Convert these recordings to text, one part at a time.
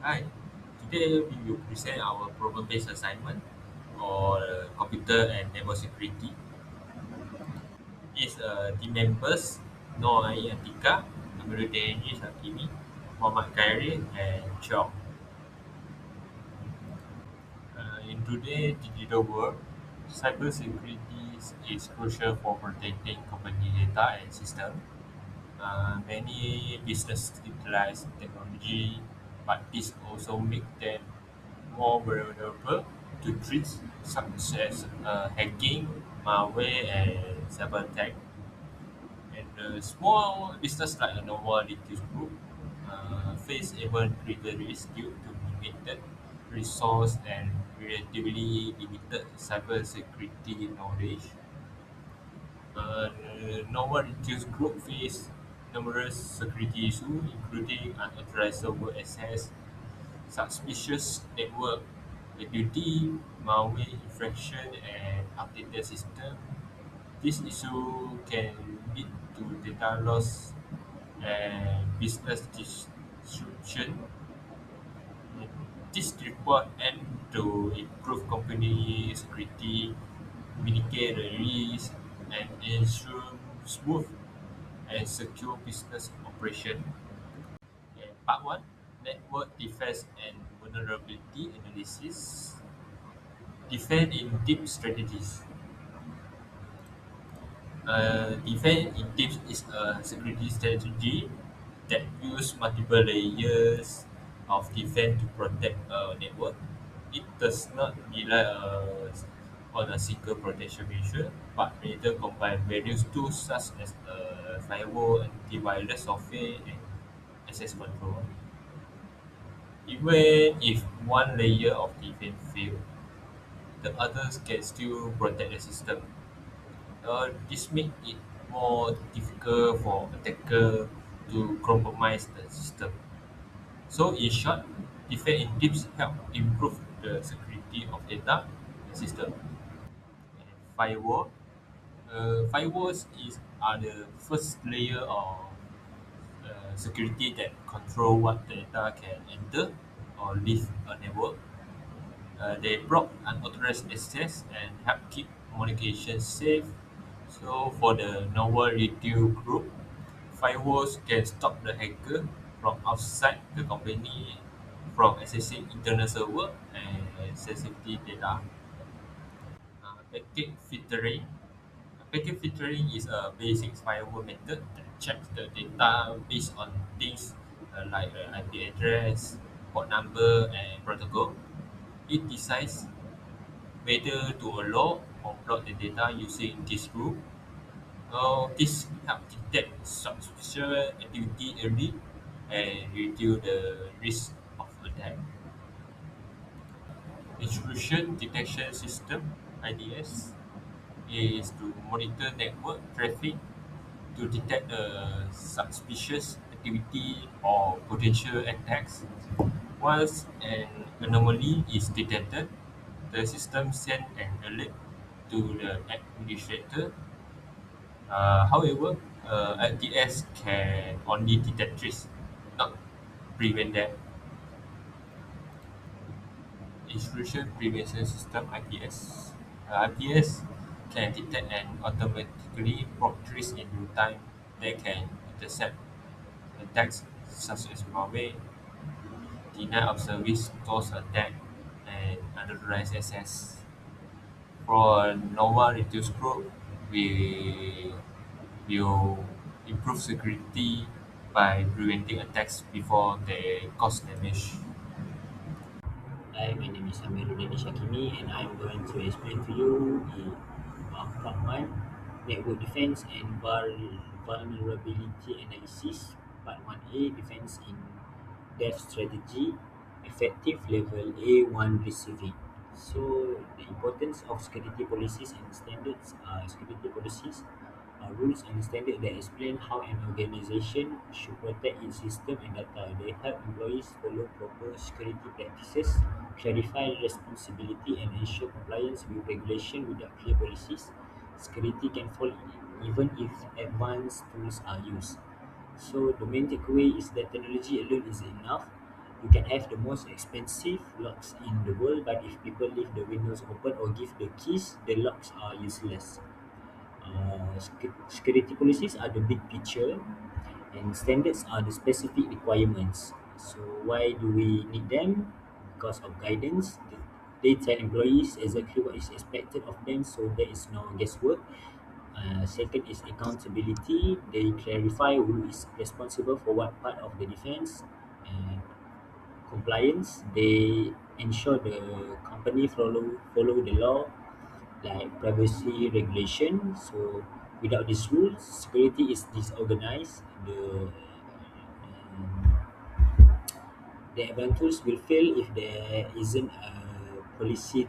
Hi, today we will present our problem-based assignment or computer and network security. Is team members Noah Atika, Amiruddin Hakimi, Muhammad Khairi, and Chong. In today's digital world, cybersecurity is crucial for protecting company data and system. Many businesses utilize technology, but this also makes them more vulnerable to threats such as hacking, malware, and cyber attack. And small business like a normal reduced group face even greater risk due to limited resource and relatively limited cybersecurity knowledge. Normal reduced group face numerous security issues, including unauthorized server access, suspicious network activity, malware infection, and updated system. This issue can lead to data loss and business disruption. This report aims to improve company security, mitigate the risk, and ensure smooth and secure business operation. And part 1, Network Defense and Vulnerability Analysis. Defend in Deep Strategies. Defend in Deep is a security strategy that uses multiple layers of defense to protect a network. It does not rely on a single protection measure, but rather combine various tools such as firewall, antivirus software, and access control. Even if one layer of defense fails, the others can still protect the system. This makes it more difficult for attacker to compromise the system. So in short, defense in tips help improve the security of data and system. And firewalls are the first layer of security that control what data can enter or leave a network. They block unauthorized access and help keep communication safe. So for the normal retail group, firewalls can stop the hacker from outside the company from accessing internal server and sensitive data. Packet filtering. Packet filtering is a basic firewall method that checks the data based on things like IP address, port number, and protocol. It decides whether to allow or block the data using this rule. This helps detect suspicious activity early and reduce the risk of attack. Intrusion Detection System (IDS) is to monitor network traffic to detect suspicious activity or potential attacks. Once an anomaly is detected, the system sends an alert to the administrator. However, IDS can only detect threats, not prevent them. Intrusion Prevention System (IPS). IPS can detect and automatically block threats in real time. They can intercept attacks such as malware, denial of service, DOS attack, and unauthorized access. For normal reduced group, we will improve security by preventing attacks before they cause damage. Hi, my name is Amiruddin Shakimi, and I'm going to explain to you the part one network defense and vulnerability analysis. Part 1A defense in depth strategy, effective level A1 receiving. So, the importance of security policies and standards are security policies rules and standards that explain how an organization should protect its system and data. They help employees follow proper security practices, clarify responsibility, and ensure compliance with regulation. Without clear policies, security can fall even if advanced tools are used. So the main takeaway is that technology alone is enough. You can have the most expensive locks in the world, but if people leave the windows open or give the keys, the locks are useless. Security policies are the big picture, and standards are the specific requirements. So why do we need them? Because of guidance. They tell employees exactly what is expected of them, so there is no guesswork. Second is accountability. They clarify who is responsible for what part of the defense. And compliance, they ensure the company follow the law, like privacy regulation. So without these rules, security is disorganized. The advantage will fail if there isn't a policy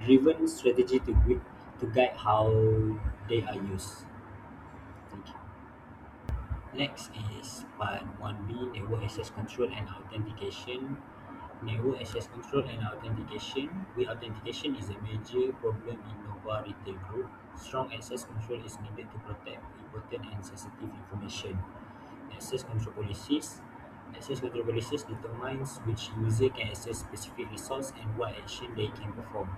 driven strategy to guide how they are used. Thank you. Next is part 1B, network access control and authentication. Network access control and authentication. With authentication is a major problem in Nova Retail Group. Strong access control is needed to protect important and sensitive information. Access control policies. Access control policies determines which user can access specific resource and what action they can perform.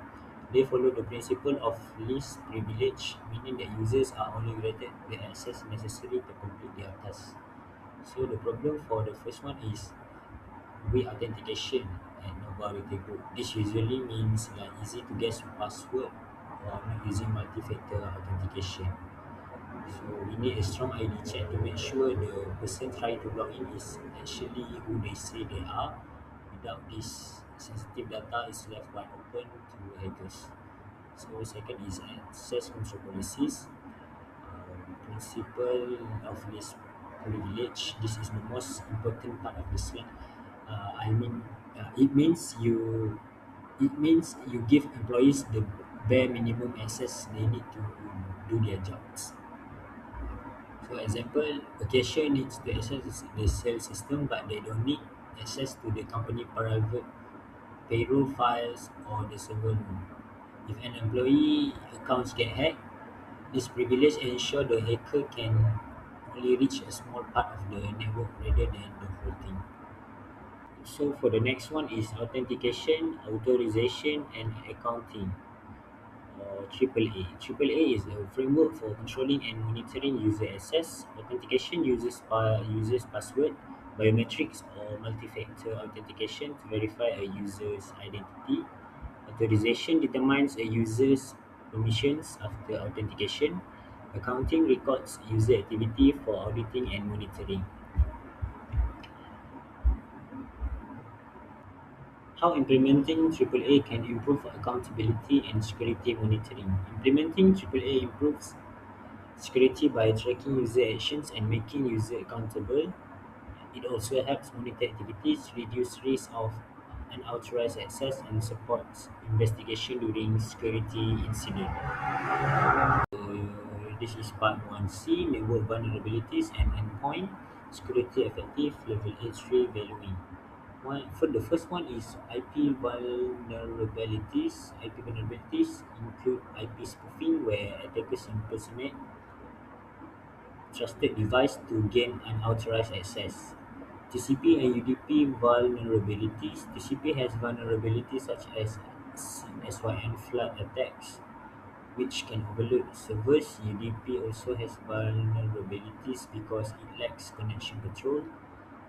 They follow the principle of least privilege, meaning that users are only granted the access necessary to complete their tasks. So the problem for the first one is with authentication and Nova Group. This usually means like easy to guess password or not using multi-factor authentication. So we need a strong ID check to make sure the person trying to log in is actually who they say they are. Without this, sensitive data is left wide open to hackers. So second is access control policies. Principle of this privilege. This is the most important part of the slide. I mean, it means you give employees the bare minimum access they need to do their jobs. For example, a cashier needs to access the sales system, but they don't need access to the company private payroll files or the server room. If an employee accounts get hacked, this privilege ensures the hacker can only reach a small part of the network rather than the whole thing. So for the next one is authentication, authorization, and accounting. AAA. AAA is a framework for controlling and monitoring user access. Authentication uses password, biometrics, or multi-factor authentication to verify a user's identity. Authorization determines a user's permissions after authentication. Accounting records user activity for auditing and monitoring. How implementing AAA can improve accountability and security monitoring. Implementing AAA improves security by tracking user actions and making user accountable. It also helps monitor activities, reduce risk of unauthorized access, and supports investigation during security incident. This is part 1C, network vulnerabilities and endpoint security effective level H3 valuing. For the first one is IP vulnerabilities. IP vulnerabilities include IP spoofing, where attackers impersonate trusted device to gain unauthorized access. TCP and UDP vulnerabilities. TCP has vulnerabilities such as SYN flood attacks, which can overload servers. UDP also has vulnerabilities because it lacks connection control,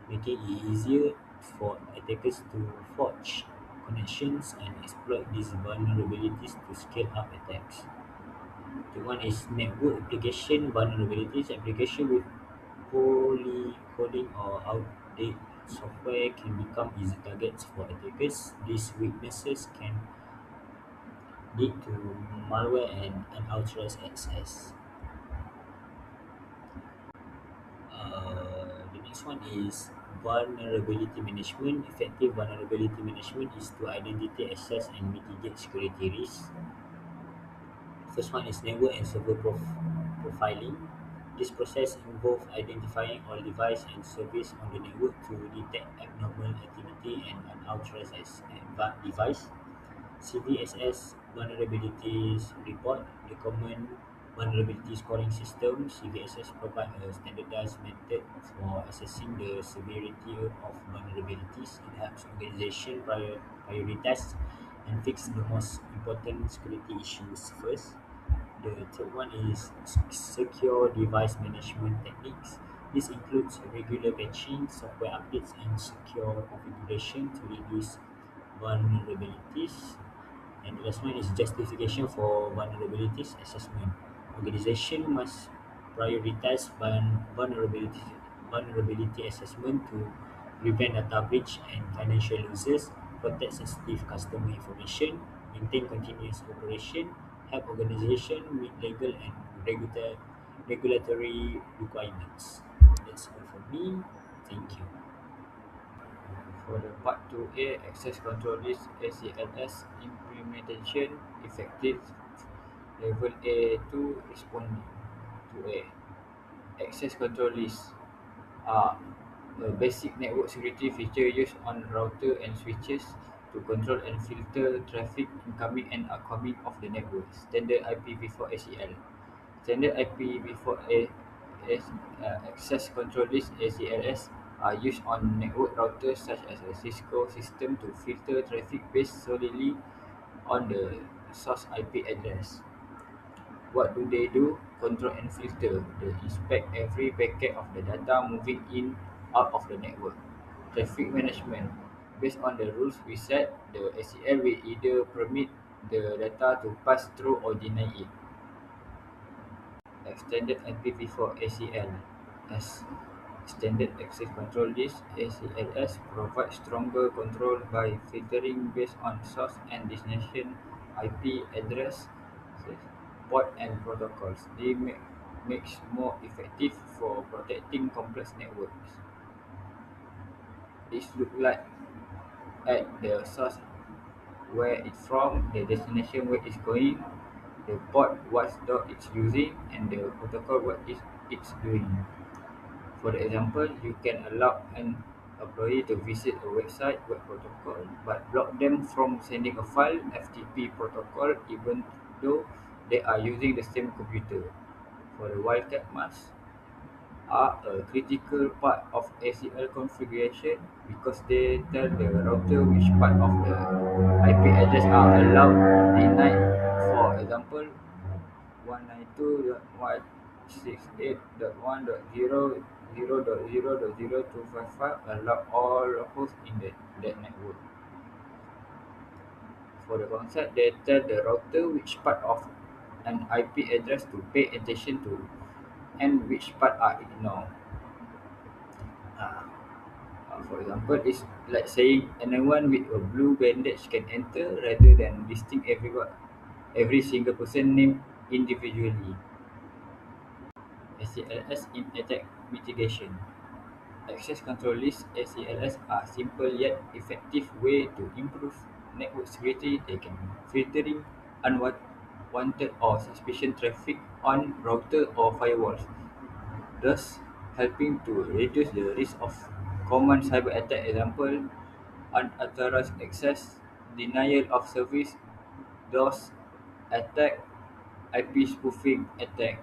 making it easier for attackers to forge connections and exploit these vulnerabilities to scale up attacks. The one is network application vulnerabilities. Application with poorly coding or outdated software can become easy targets for attackers. These weaknesses can lead to malware and unauthorized access. The next one is vulnerability management. Effective vulnerability management is to identify, assess, and mitigate security risks. First one is network and server profiling. This process involves identifying all devices and services on the network to detect abnormal activity and unauthorized device. CVSS vulnerabilities report. The common Vulnerability scoring systems (CVSS) provide a standardized method for assessing the severity of vulnerabilities. It helps organizations prioritize and fix the most important security issues first. The third one is secure device management techniques. This includes regular patching, software updates, and secure configuration to reduce vulnerabilities. And the last one is justification for vulnerabilities assessment. Organization must prioritize vulnerability assessment to prevent data breach and financial losses, protect sensitive customer information, maintain continuous operation, help organization meet legal and regulatory requirements. That's all for me. Thank you. For the Part 2A, access control list ACLS implementation effective level A2 responding to A. Access control list are a basic network security feature used on router and switches to control and filter traffic incoming and outgoing of the network. Standard IPv4 ACL. Standard IPv4 access control list (ACLS) are used on network routers such as a Cisco system to filter traffic based solely on the source IP address. What do they do? Control and filter. They inspect every packet of the data moving in out of the network. Traffic management. Based on the rules we set, the ACL will either permit the data to pass through or deny it. Extended IPv4 ACL as Standard Access Control List (ACLS) provides stronger control by filtering based on source and destination IP address, port and protocols. They makes more effective for protecting complex networks. This look like at the source where it's from, the destination where it's going, the port what dot it's using, and the protocol what is it's doing. For the example, you can allow an employee to visit a website web protocol but block them from sending a file FTP protocol even though they are using the same computer. For the wildcat masks are a critical part of ACL configuration because they tell the router which part of the IP address are allowed, denied. For example, 192.168.1.0.0.0.0255 allow all hosts in that network. For the concept, they tell the router which part of an IP address to pay attention to and which part are ignored. Uh, for example, it's like saying anyone with a blue bandage can enter rather than listing every single person name individually. ACLS in attack mitigation. Access control lists (ACLS) are simple yet effective way to improve network security. They can filtering unwanted or suspicious traffic on router or firewalls, thus helping to reduce the risk of common cyber attack. Example: unauthorized access, denial of service, DOS attack, IP spoofing attack.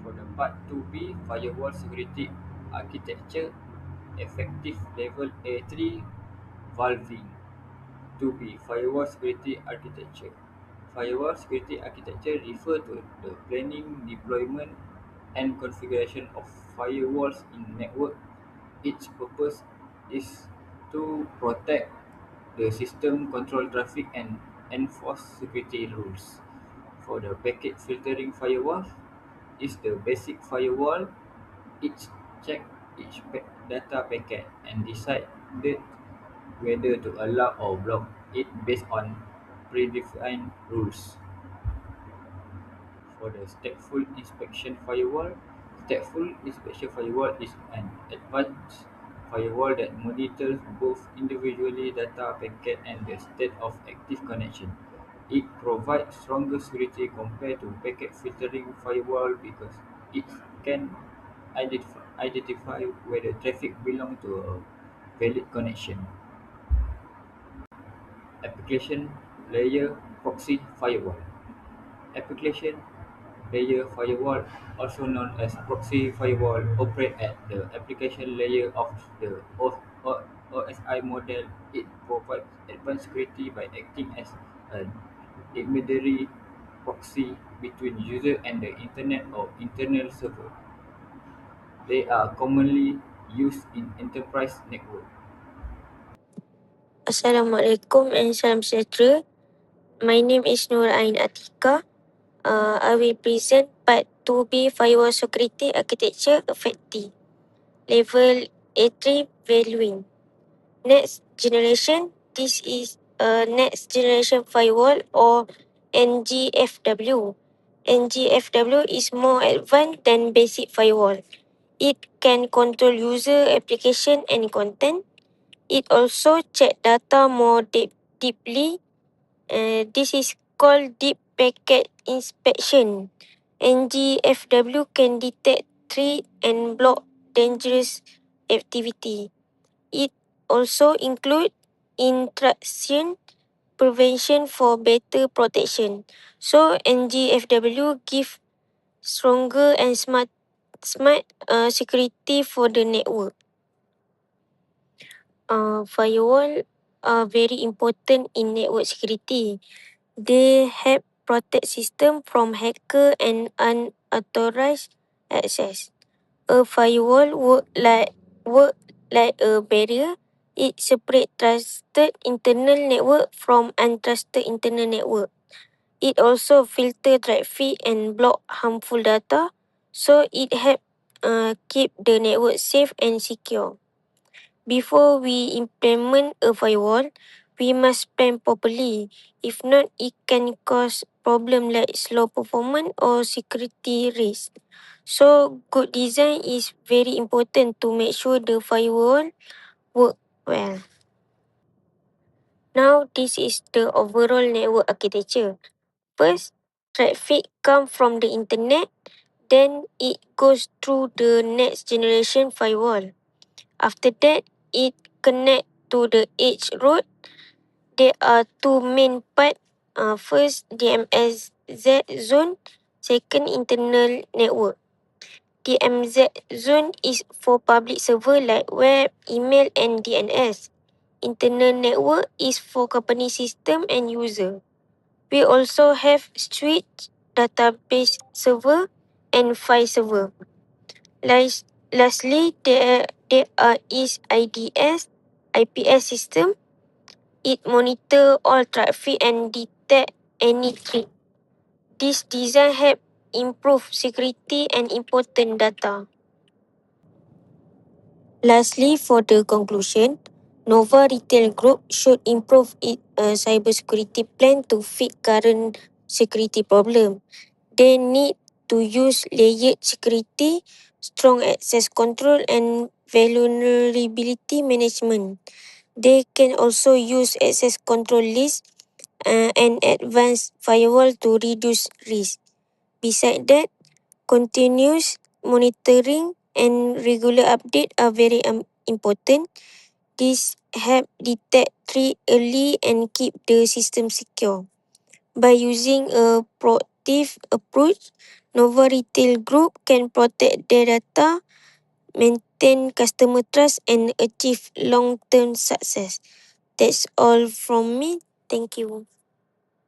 For the Part 2B, Firewall Security Architecture Effective Level A3 Valving. 2B, Firewall Security Architecture. Firewall security architecture refer to the planning, deployment, and configuration of firewalls in network. Its purpose is to protect the system, control traffic, and enforce security rules. For the packet filtering firewall, is the basic firewall. It check each data packet and decide whether to allow or block it based on predefined rules. For the stateful inspection firewall, stateful inspection firewall is an advanced firewall that monitors both individually data packet and the state of active connection. It provides stronger security compared to packet filtering firewall because it can identify whether traffic belongs to a valid connection. Application layer proxy firewall. Application layer firewall, also known as proxy firewall, operate at the application layer of the OSI model. It provides advanced security by acting as an intermediary proxy between user and the internet or internal server. They are commonly used in enterprise network. Assalamualaikum and salam sejahtera. My name is Nur Ain Atika. I will present part 2B Firewall Security Architecture Effective. Level A3 Valuing. Next generation. This is a next generation firewall or NGFW. NGFW is more advanced than basic firewall. It can control user application and content. It also check data more deeply. This is called deep packet inspection. NGFW can detect threat and block dangerous activity. It also include intrusion prevention for better protection. So NGFW give stronger and smart security for the network. Firewall are very important in network security. They help protect system from hacker and unauthorized access. A firewall work like a barrier. It separate trusted internal network from untrusted internal network. It also filter traffic and block harmful data. So it help keep the network safe and secure. Before we implement a firewall, we must plan properly. If not, it can cause problem like slow performance or security risk. So good design is very important to make sure the firewall work well. Now this is the overall network architecture. First, traffic come from the internet, then it goes through the next generation firewall. After that, it connect to the edge road. There are two main part. First, DMZ zone. Second, internal network. DMZ zone is for public server like web, email and DNS. Internal network is for company system and user. We also have switch, database server and file server. Lastly, there is IDS, IPS system. It monitor all traffic and detect any threat. This design help improve security and important data. Lastly, for the conclusion, Nova Retail Group should improve its cybersecurity plan to fit current security problem. They need to use layered security, strong access control and vulnerability management. They can also use access control list and advanced firewall to reduce risk. Besides that, continuous monitoring and regular update are very important. This help detect threat early and keep the system secure. By using a proactive approach, Nova Retail Group can protect their data, maintain customer trust and achieve long-term success. That's all from me. Thank you.